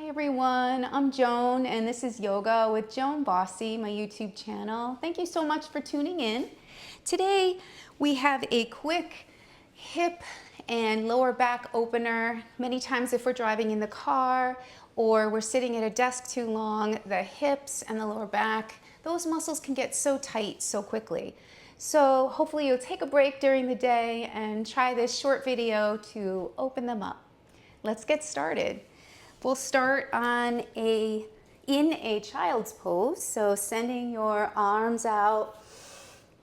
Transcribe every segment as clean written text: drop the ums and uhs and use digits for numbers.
Hi everyone, I'm Joan and this is Yoga with Joan Bossy, my YouTube channel. Thank you so much for tuning in. Today we have a quick hip and lower back opener. Many times if we're driving in the car or we're sitting at a desk too long, the hips and the lower back, those muscles can get so tight so quickly. So hopefully you'll take a break during the day and try this short video to open them up. Let's get started. We'll start in a child's pose, so sending your arms out,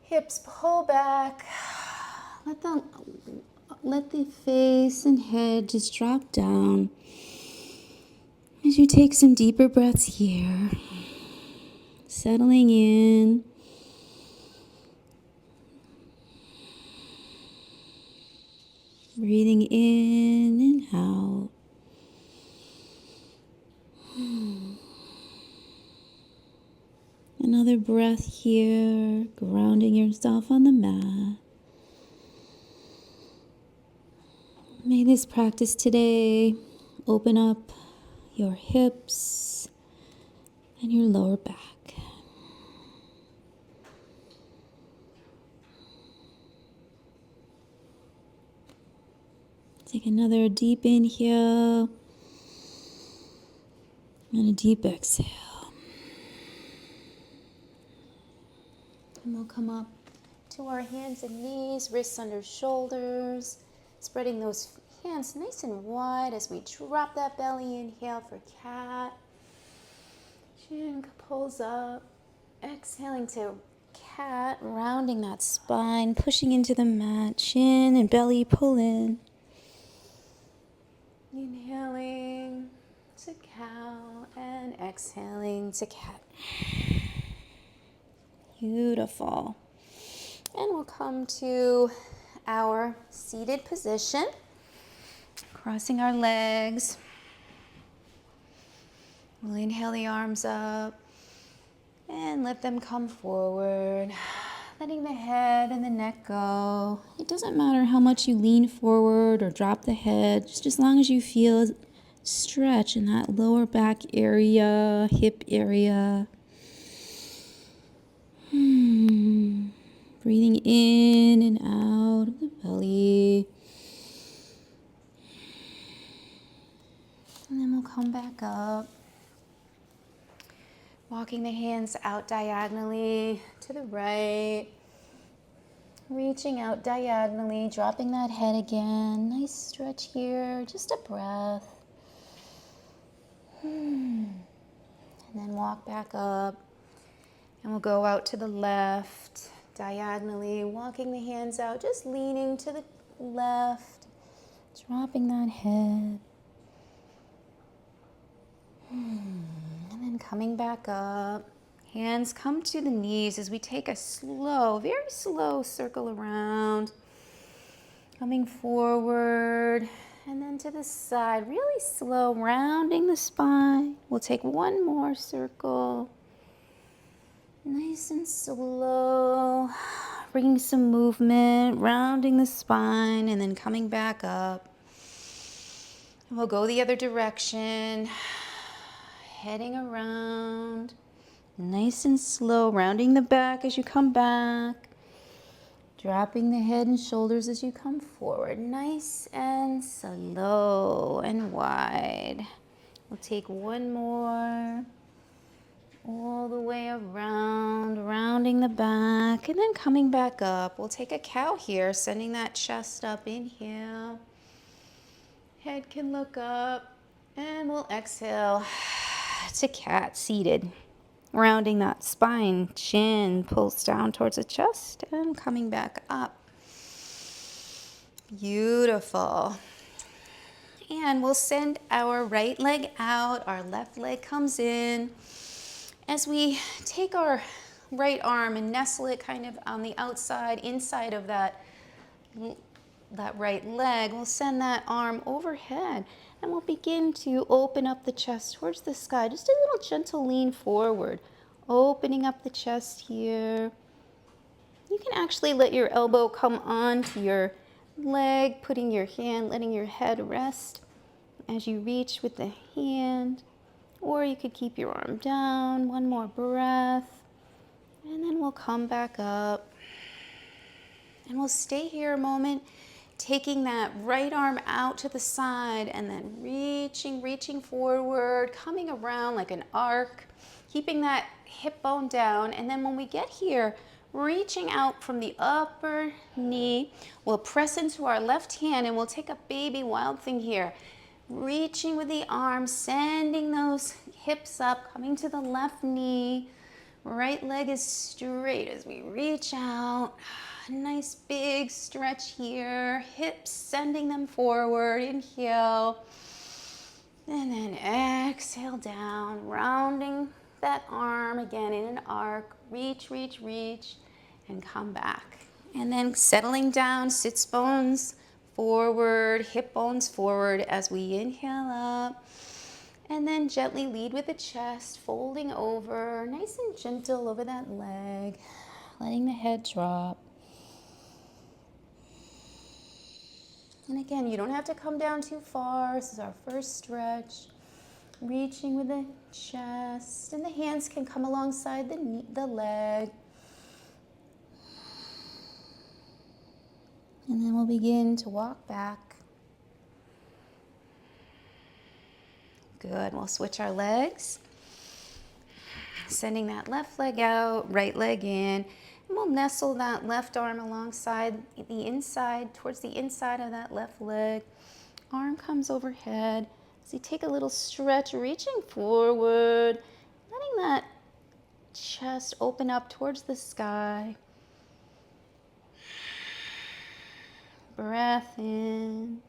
hips pull back, let the face and head just drop down as you take some deeper breaths here, settling in. Breathing in and out. Another breath here, grounding yourself on the mat. May this practice today open up your hips and your lower back. Take another deep inhale and a deep exhale. And we'll come up to our hands and knees, wrists under shoulders, spreading those hands nice and wide as we drop that belly. Inhale for cat. Chin pulls up. Exhaling to cat, rounding that spine, pushing into the mat. Chin and belly pull in. Inhaling to cow and exhaling to cat. Beautiful. And we'll come to our seated position, crossing our legs. We'll inhale the arms up and let them come forward, letting the head and the neck go. It doesn't matter how much you lean forward or drop the head, just as long as you feel stretch in that lower back area, hip area. Breathing in and out of the belly. And then we'll come back up. Walking the hands out diagonally to the right. Reaching out diagonally, dropping that head again. Nice stretch here, just a breath. And then walk back up. And we'll go out to the left, diagonally, walking the hands out, just leaning to the left, dropping that head. And then coming back up. Hands come to the knees as we take a slow, very slow circle around. Coming forward and then to the side, really slow, rounding the spine. We'll take one more circle. Nice and slow, bringing some movement, rounding the spine, and then coming back up. And we'll go the other direction, heading around, nice and slow, rounding the back as you come back, dropping the head and shoulders as you come forward, nice and slow and wide. We'll take one more. All the way around, rounding the back, and then coming back up. We'll take a cow here, sending that chest up. Inhale. Head can look up, and we'll exhale to cat, seated. Rounding that spine, chin pulls down towards the chest, and coming back up. Beautiful. And we'll send our right leg out, our left leg comes in. As we take our right arm and nestle it kind of on the outside, inside of that right leg, we'll send that arm overhead and we'll begin to open up the chest towards the sky. Just a little gentle lean forward, opening up the chest here. You can actually let your elbow come onto your leg, putting your hand, letting your head rest as you reach with the hand. or you could keep your arm down. One more breath. And then we'll come back up. And we'll stay here a moment, taking that right arm out to the side and then reaching forward, coming around like an arc, keeping that hip bone down. And then when we get here, reaching out from the upper knee, we'll press into our left hand and we'll take a baby wild thing here. Reaching with the arms, sending those hips up, coming to the left knee. Right leg is straight as we reach out. Nice big stretch here. Hips sending them forward. Inhale. And then exhale down, rounding that arm again in an arc. Reach, and come back. And then settling down, sits bones forward, hip bones forward as we inhale up. And then gently lead with the chest, folding over, nice and gentle over that leg, letting the head drop. And again, you don't have to come down too far. This is our first stretch. Reaching with the chest, and the hands can come alongside the leg. And then we'll begin to walk back. Good, we'll switch our legs. Sending that left leg out, right leg in. And we'll nestle that left arm alongside the inside, towards the inside of that left leg. Arm comes overhead. So you take a little stretch, reaching forward, letting that chest open up towards the sky. Breath in,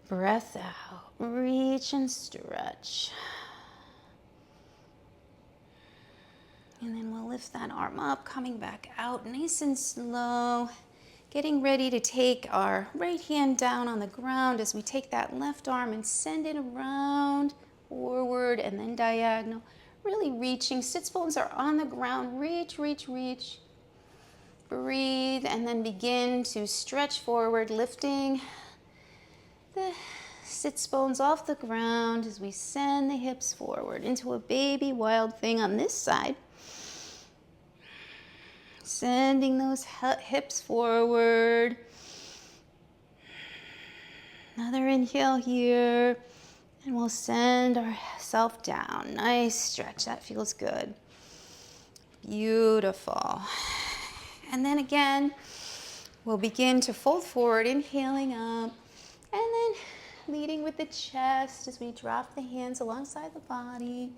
breath out. Reach and stretch. And then we'll lift that arm up, coming back out nice and slow. Getting ready to take our right hand down on the ground as we take that left arm and send it around, forward, and then diagonal. Really reaching. Sits bones are on the ground. Reach. Breathe, and then begin to stretch forward, lifting the sits bones off the ground as we send the hips forward into a baby wild thing on this side. Sending those hips forward. Another inhale here. And we'll send ourselves down. Nice stretch. That feels good. Beautiful. And then again, we'll begin to fold forward, inhaling up. And then leading with the chest as we drop the hands alongside the body.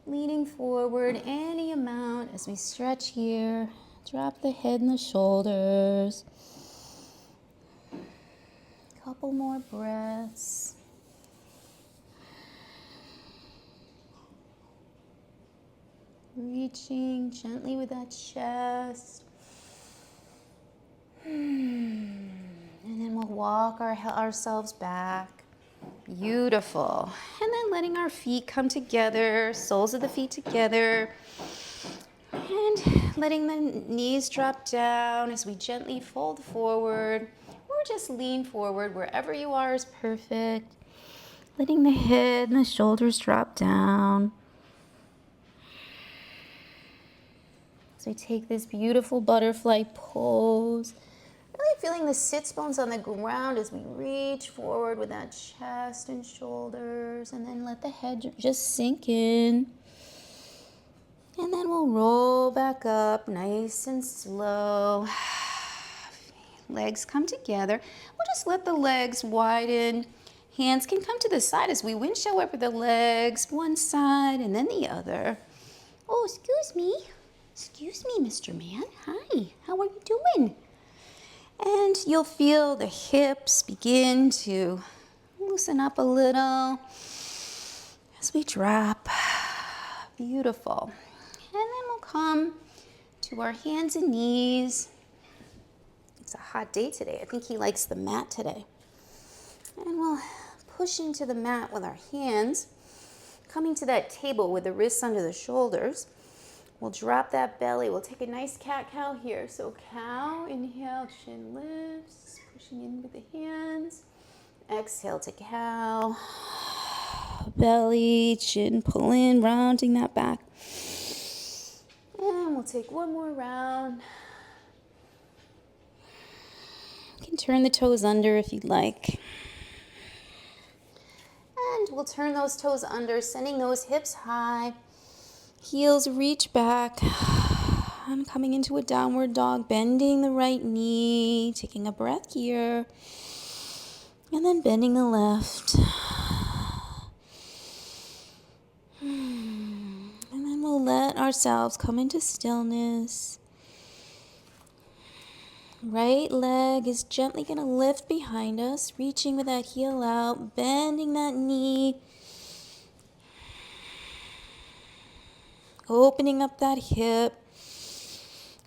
Leaning forward any amount as we stretch here. Drop the head and the shoulders. Couple more breaths. Reaching gently with that chest. And then we'll walk ourselves back. Beautiful. And then letting our feet come together, soles of the feet together. And letting the knees drop down as we gently fold forward, or just lean forward. Wherever you are is perfect. Letting the head and the shoulders drop down. So we take this beautiful butterfly pose. Really feeling the sits bones on the ground as we reach forward with that chest and shoulders. And then let the head just sink in. And then we'll roll back up nice and slow. Legs come together. We'll just let the legs widen. Hands can come to the side as we windshield wiper the legs, one side and then the other. Oh, excuse me. Excuse me, Mr. Man. Hi, how are you doing? And you'll feel the hips begin to loosen up a little as we drop. Beautiful. And then we'll come to our hands and knees. It's a hot day today. I think he likes the mat today. And we'll push into the mat with our hands, coming to that table with the wrists under the shoulders. We'll drop that belly. We'll take a nice cat-cow here. So cow, inhale, chin lifts, pushing in with the hands. Exhale to cow. belly, chin pull in, rounding that back. And we'll take one more round. You can turn the toes under if you'd like. And we'll turn those toes under, sending those hips high. Heels reach back. I'm coming into a downward dog, bending the right knee, taking a breath here. And then bending the left. And then we'll let ourselves come into stillness. Right leg is gently going to lift behind us, reaching with that heel out, bending that knee. Opening up that hip.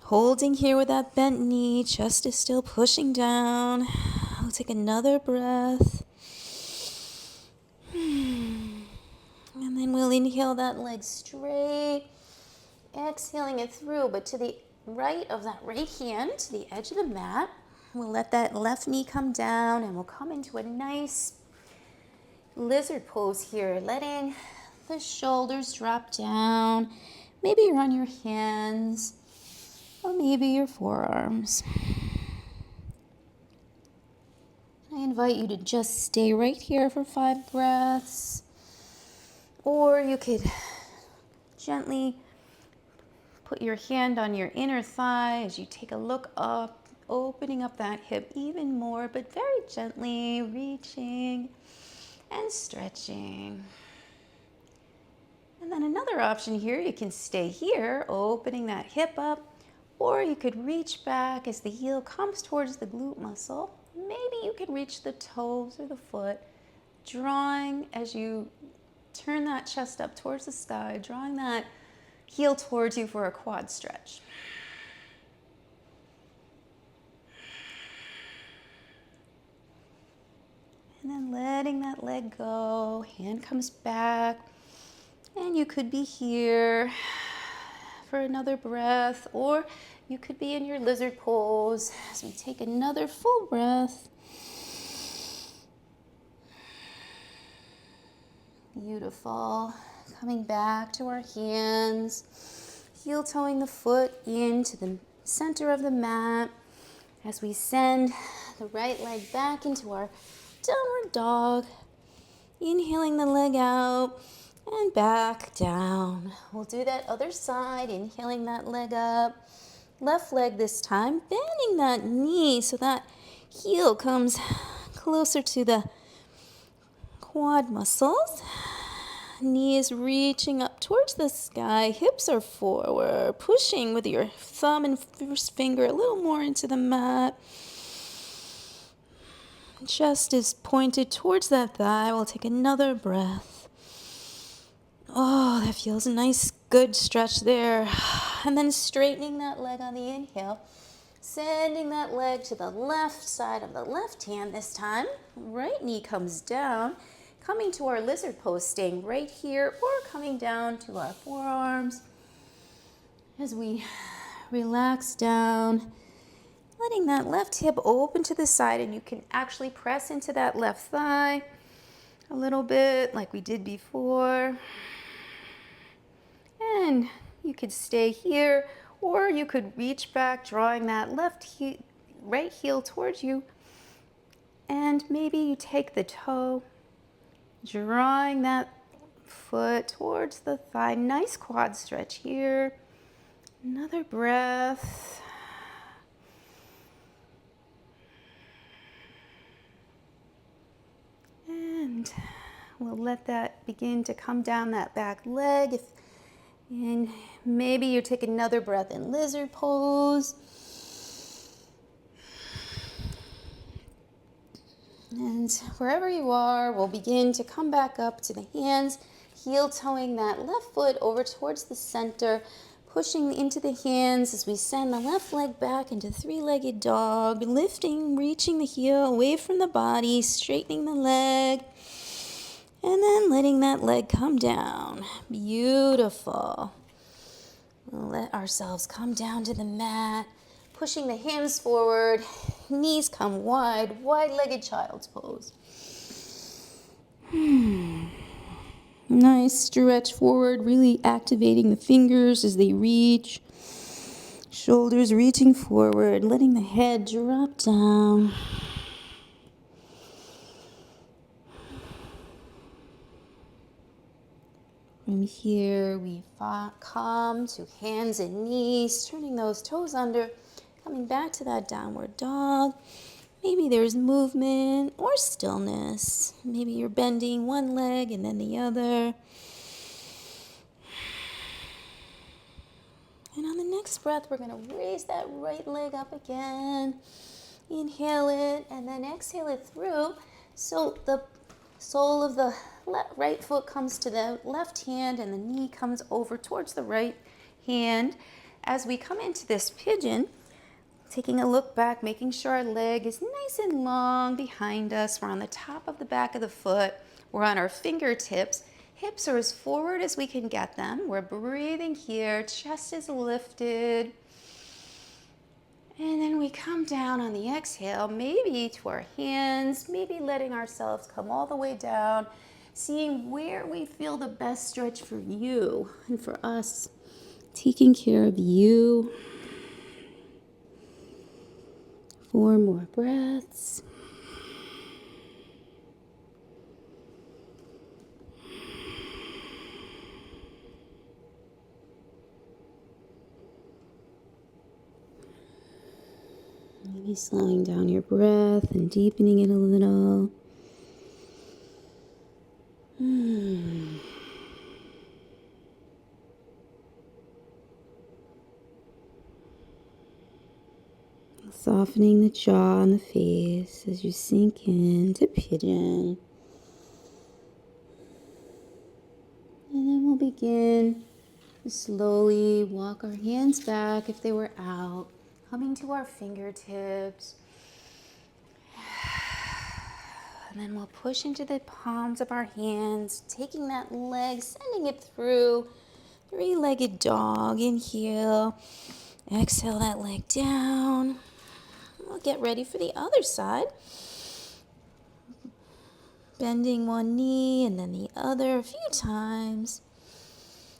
Holding here with that bent knee, chest is still pushing down. We'll take another breath. And then we'll inhale that leg straight. Exhaling it through, but to the right of that right hand, to the edge of the mat. We'll let that left knee come down and we'll come into a nice lizard pose here, letting the shoulders drop down. Maybe you're on your hands or maybe your forearms. I invite you to just stay right here for 5 breaths, or you could gently put your hand on your inner thigh as you take a look up, opening up that hip even more, but very gently reaching and stretching. And then another option here, you can stay here, opening that hip up, or you could reach back as the heel comes towards the glute muscle. Maybe you could reach the toes or the foot, drawing as you turn that chest up towards the sky, drawing that heel towards you for a quad stretch. And then letting that leg go, hand comes back, and you could be here for another breath, or you could be in your lizard pose as we take another full breath. Beautiful. Coming back to our hands, heel toeing the foot into the center of the mat as we send the right leg back into our downward dog. Inhaling the leg out and back down. We'll do that other side, inhaling that leg up. Left leg this time, bending that knee so that heel comes closer to the quad muscles. Knee is reaching up towards the sky, hips are forward, pushing with your thumb and first finger a little more into the mat. Chest is pointed towards that thigh. We'll take another breath. Oh, that feels a nice, good stretch there. And then straightening that leg on the inhale, sending that leg to the left side of the left hand this time. Right knee comes down, coming to our lizard pose, staying right here, or coming down to our forearms as we relax down, letting that left hip open to the side, and you can actually press into that left thigh a little bit like we did before. And you could stay here, or you could reach back, drawing that right heel towards you. And maybe you take the toe, drawing that foot towards the thigh. Nice quad stretch here. Another breath. And we'll let that begin to come down that back leg. And maybe you take another breath in lizard pose. And wherever you are, we'll begin to come back up to the hands, heel toeing that left foot over towards the center, pushing into the hands as we send the left leg back into three-legged dog, lifting, reaching the heel away from the body, straightening the leg. And then letting that leg come down. Beautiful. We'll let ourselves come down to the mat, pushing the hands forward, knees come wide, wide-legged child's pose. Nice stretch forward, really activating the fingers as they reach. Shoulders reaching forward, letting the head drop down. From here, we come to hands and knees, turning those toes under, coming back to that downward dog. Maybe there's movement or stillness. Maybe you're bending one leg and then the other. And on the next breath, we're going to raise that right leg up again. Inhale it and then exhale it through. So the sole of the right foot comes to the left hand and the knee comes over towards the right hand. As we come into this pigeon, taking a look back, making sure our leg is nice and long behind us. We're on the top of the back of the foot. We're on our fingertips. Hips are as forward as we can get them. We're breathing here. Chest is lifted. And then we come down on the exhale, maybe to our hands, maybe letting ourselves come all the way down, seeing where we feel the best stretch for you and for us, taking care of you. 4 more breaths. Maybe slowing down your breath and deepening it a little. Softening the jaw and the face as you sink into pigeon. And then we'll begin to slowly walk our hands back if they were out, coming to our fingertips. And then we'll push into the palms of our hands, taking that leg, sending it through. 3-legged dog, inhale. Exhale that leg down. We'll get ready for the other side. Bending one knee and then the other a few times.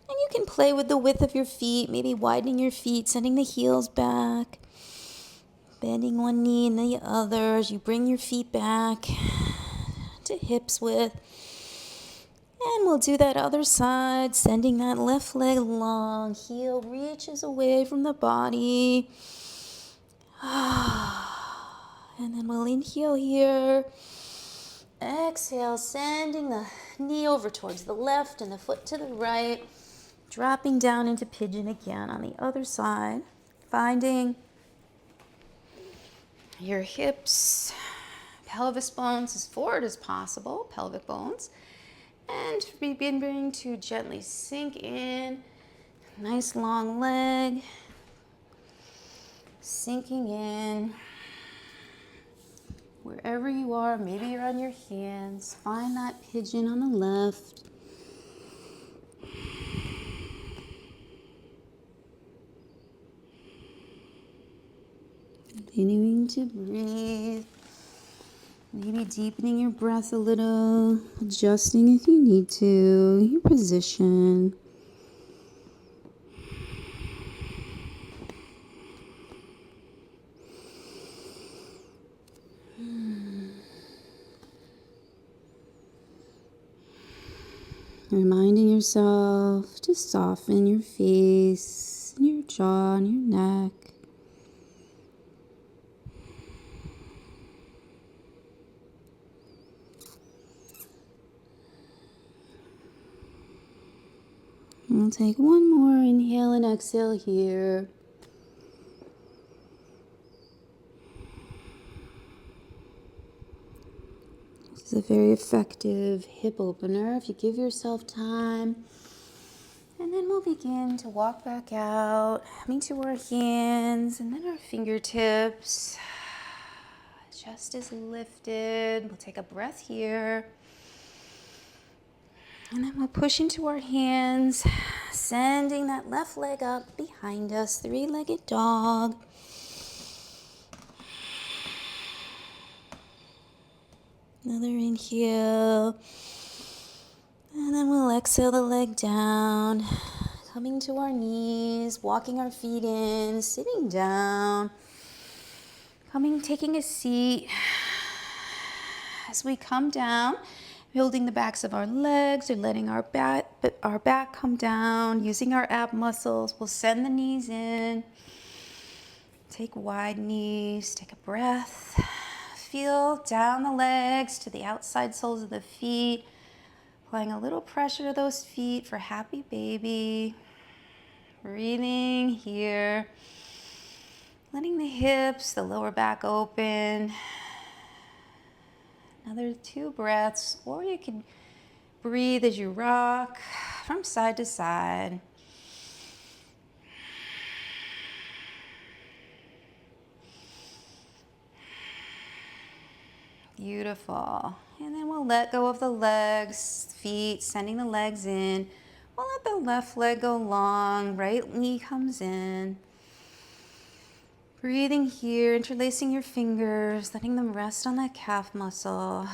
And you can play with the width of your feet, maybe widening your feet, sending the heels back. Bending one knee and the other as you bring your feet back to hips width. And we'll do that other side, sending that left leg long. Heel reaches away from the body. And then we'll inhale here. Exhale, sending the knee over towards the left and the foot to the right. Dropping down into pigeon again on the other side. Finding your hips, pelvis bones as forward as possible, pelvic bones. And beginning to gently sink in. Nice long leg. Sinking in. Wherever you are, maybe you're on your hands. Find that pigeon on the left. Continuing to breathe. Maybe deepening your breath a little, adjusting if you need to, your position. Reminding yourself to soften your face, and your jaw, and your neck. We'll take one more inhale and exhale here. This is a very effective hip opener if you give yourself time. And then we'll begin to walk back out, coming to our hands and then our fingertips. Chest is lifted. We'll take a breath here. And then we'll push into our hands, sending that left leg up behind us, 3-legged dog. Another inhale. And And then we'll exhale the leg down, coming to our knees, walking our feet in, sitting down, taking a seat. As we come down, building the backs of our legs or letting our back come down, using our ab muscles, we'll send the knees in. Take wide knees, take a breath. Feel down the legs to the outside soles of the feet, applying a little pressure to those feet for happy baby. Breathing here, letting the hips, the lower back open. Another 2 breaths, or you can breathe as you rock from side to side. Beautiful. And then we'll let go of the legs, feet, sending the legs in. We'll let the left leg go long, right knee comes in. Breathing here, interlacing your fingers, letting them rest on that calf muscle.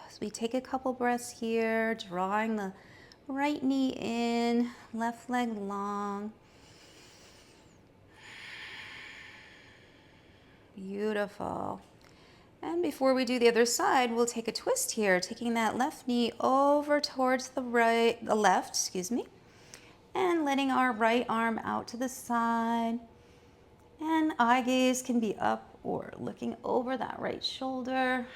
As we take a couple breaths here, drawing the right knee in, left leg long. Beautiful. And before we do the other side, we'll take a twist here, taking that left knee over towards the left, and letting our right arm out to the side. And eye gaze can be up or looking over that right shoulder.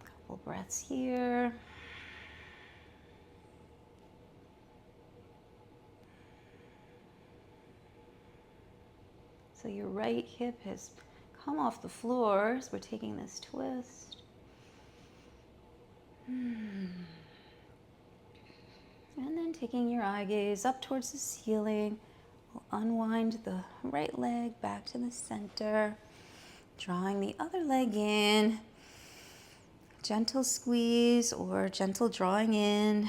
Couple breaths here. So your right hip has come off the floor as we're taking this twist. And then taking your eye gaze up towards the ceiling, we'll unwind the right leg back to the center, drawing the other leg in. Gentle squeeze or gentle drawing in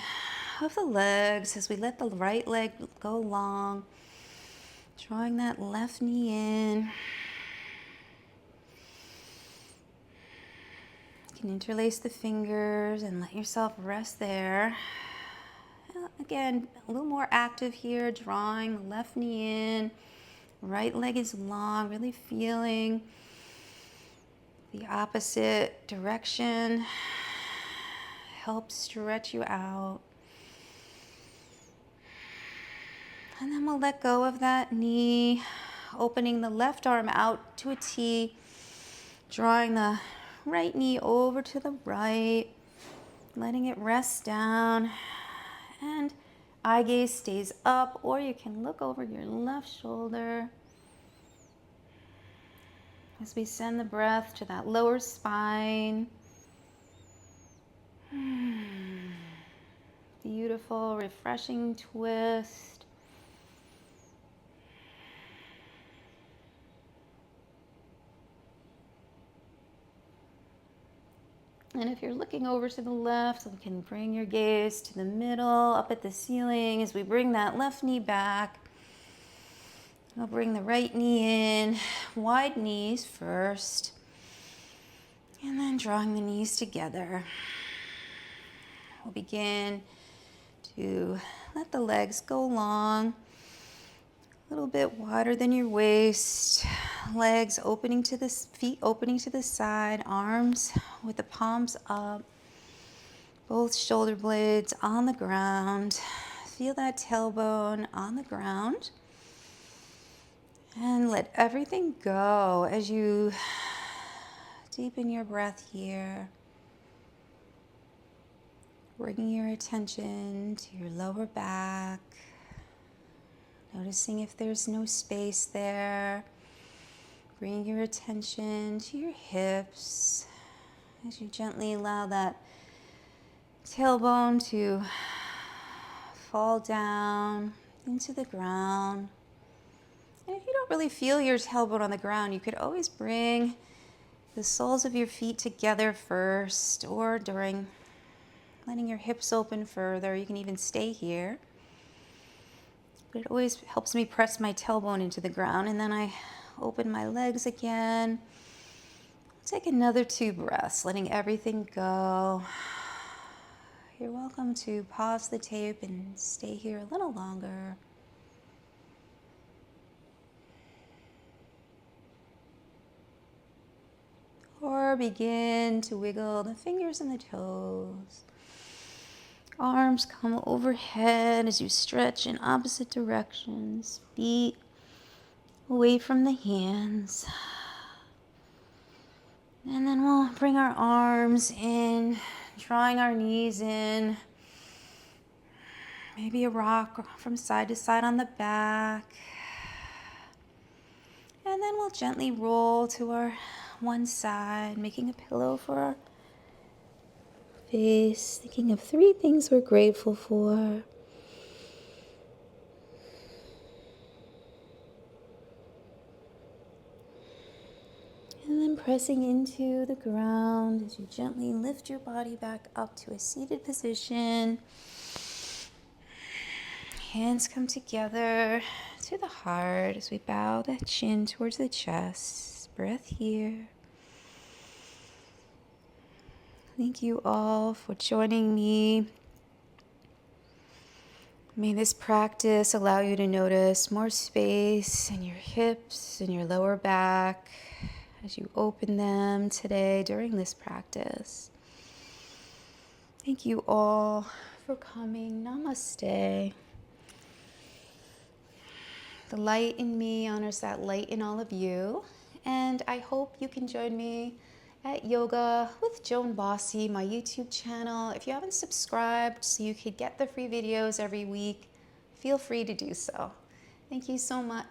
of the legs as we let the right leg go long, drawing that left knee in. You can interlace the fingers and let yourself rest there. Again, a little more active here, drawing the left knee in. Right leg is long, really feeling the opposite direction. Help stretch you out. And then we'll let go of that knee, opening the left arm out to a T, drawing the right knee over to the right, letting it rest down, and eye gaze stays up, or you can look over your left shoulder as we send the breath to that lower spine. Beautiful, refreshing twist. And if you're looking over to the left, you can bring your gaze to the middle, up at the ceiling. As we bring that left knee back, we'll bring the right knee in, wide knees first, and then drawing the knees together. We'll begin to let the legs go long, a little bit wider than your waist. Legs opening to the feet, opening to the side, arms with the palms up, both shoulder blades on the ground. Feel that tailbone on the ground. And let everything go as you deepen your breath here. Bringing your attention to your lower back. Noticing if there's no space there. Bring your attention to your hips as you gently allow that tailbone to fall down into the ground. And if you don't really feel your tailbone on the ground, you could always bring the soles of your feet together first, or during letting your hips open further. You can even stay here. But it always helps me press my tailbone into the ground, and then I open my legs again. Take another 2 breaths, letting everything go. You're welcome to pause the tape and stay here a little longer. Or begin to wiggle the fingers and the toes. Arms come overhead as you stretch in opposite directions. Feet away from the hands. And then we'll bring our arms in, drawing our knees in. Maybe a rock from side to side on the back. And then we'll gently roll to our one side, making a pillow for our face, thinking of 3 things we're grateful for. And then pressing into the ground as you gently lift your body back up to a seated position. Hands come together to the heart as we bow the chin towards the chest. Breath here. Thank you all for joining me. May this practice allow you to notice more space in your hips and your lower back as you open them today during this practice. Thank you all for coming. Namaste. The light in me honors that light in all of you. And I hope you can join me at Yoga with Joan Bossy, my YouTube channel. If you haven't subscribed so you could get the free videos every week, feel free to do so. Thank you so much.